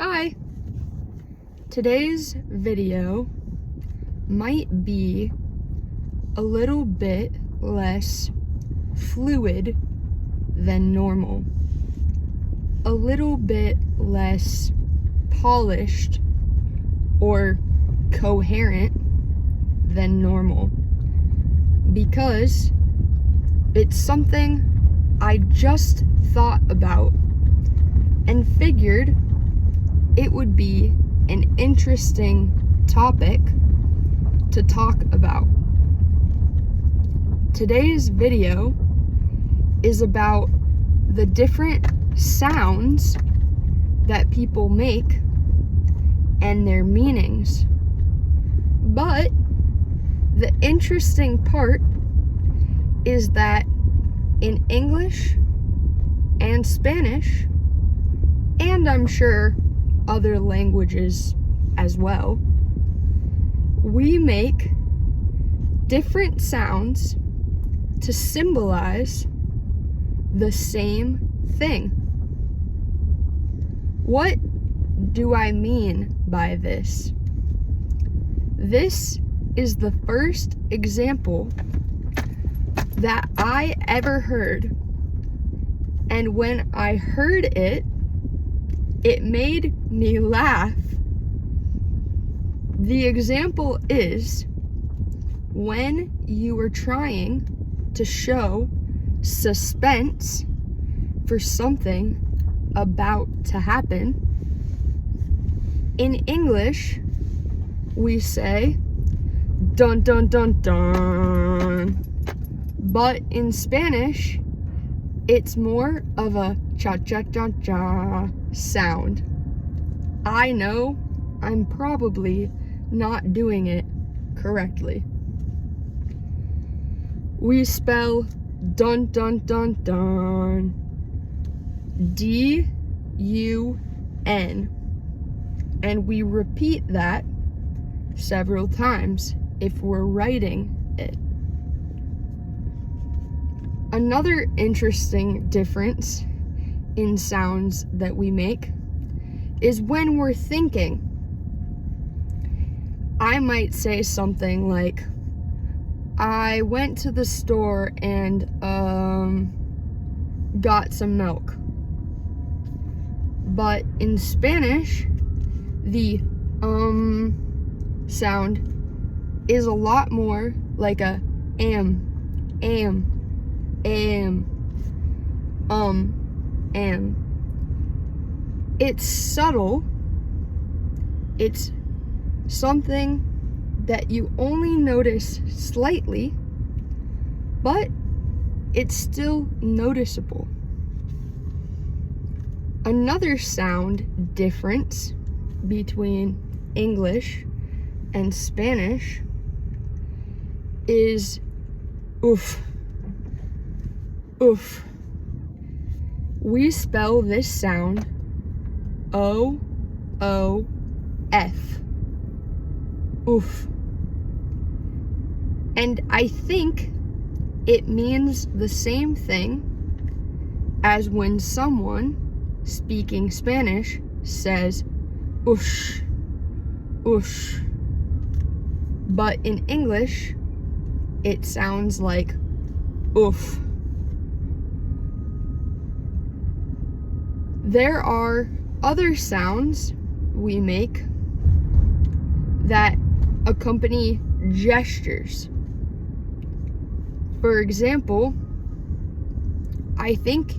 Hi! Today's video might be a little bit less fluid than normal, a little bit less polished or coherent than normal, because it's something I just thought about and figured it would be an interesting topic to talk about. Today's video is about the different sounds that people make and their meanings. But the interesting part is that in English and Spanish, and I'm sure other languages as well, we make different sounds to symbolize the same thing. What do I mean by this? This is the first example that I ever heard, and when I heard it, it made me laugh. The example is when you are trying to show suspense for something about to happen. In English, we say dun dun dun dun, but in Spanish, it's more of a cha cha cha cha sound. I know I'm probably not doing it correctly. We spell dun dun dun dun D-U-N, and we repeat that several times if we're writing it. Another interesting difference in sounds that we make is when we're thinking. I might say something like, I went to the store and got some milk. But in Spanish, the sound is a lot more like a am. It's subtle. It's something that you only notice slightly, but it's still noticeable. Another sound difference between English and Spanish is oof. Oof. We spell this sound O-O-F. Oof. And I think it means the same thing as when someone speaking Spanish says oosh, oosh. But in English, it sounds like oof. There are other sounds we make that accompany gestures. For example, I think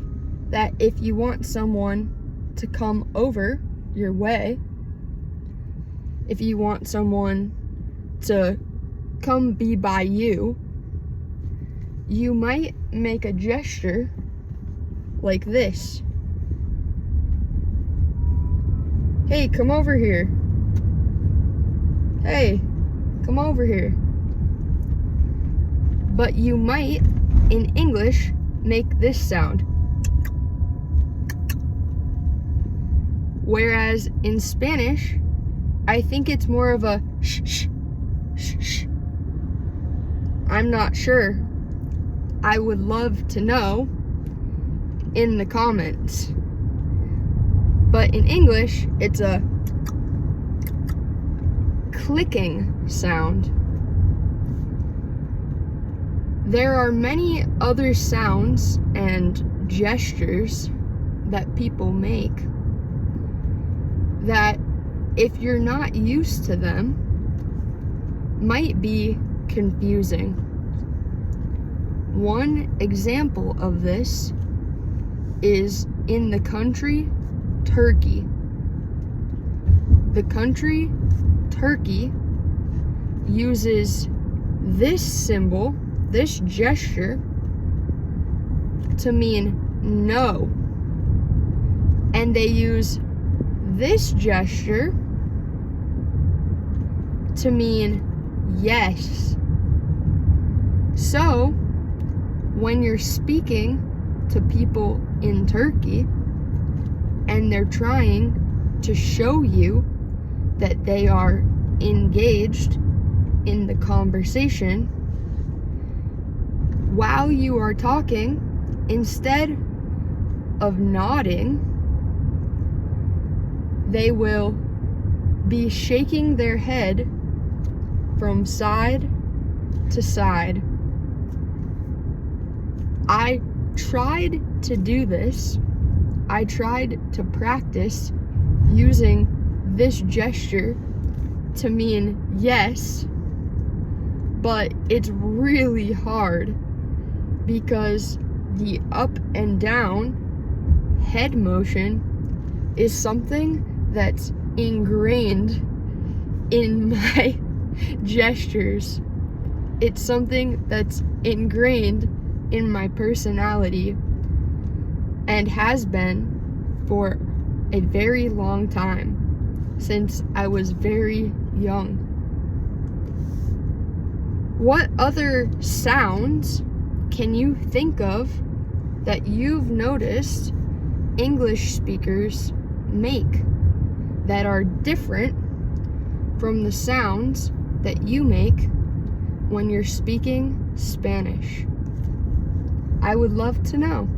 that if you want someone to come over your way, if you want someone to come be by you, you might make a gesture like this. Hey, come over here. Hey, come over here. But you might, in English, make this sound. Whereas in Spanish, I think it's more of a shh, shh, shh, shh. I'm not sure. I would love to know in the comments. But in English, it's a clicking sound. There are many other sounds and gestures that people make that, if you're not used to them, might be confusing. One example of this is in the country Turkey. The country Turkey uses this symbol, this gesture, to mean no. And they use this gesture to mean yes. So, when you're speaking to people in Turkey and they're trying to show you that they are engaged in the conversation, while you are talking, instead of nodding, they will be shaking their head from side to side. I tried to do this. I tried to practice using this gesture to mean yes, but it's really hard because the up and down head motion is something that's ingrained in my gestures. It's something that's ingrained in my personality and has been for a very long time, since I was very young. What other sounds can you think of that you've noticed English speakers make that are different from the sounds that you make when you're speaking Spanish? I would love to know.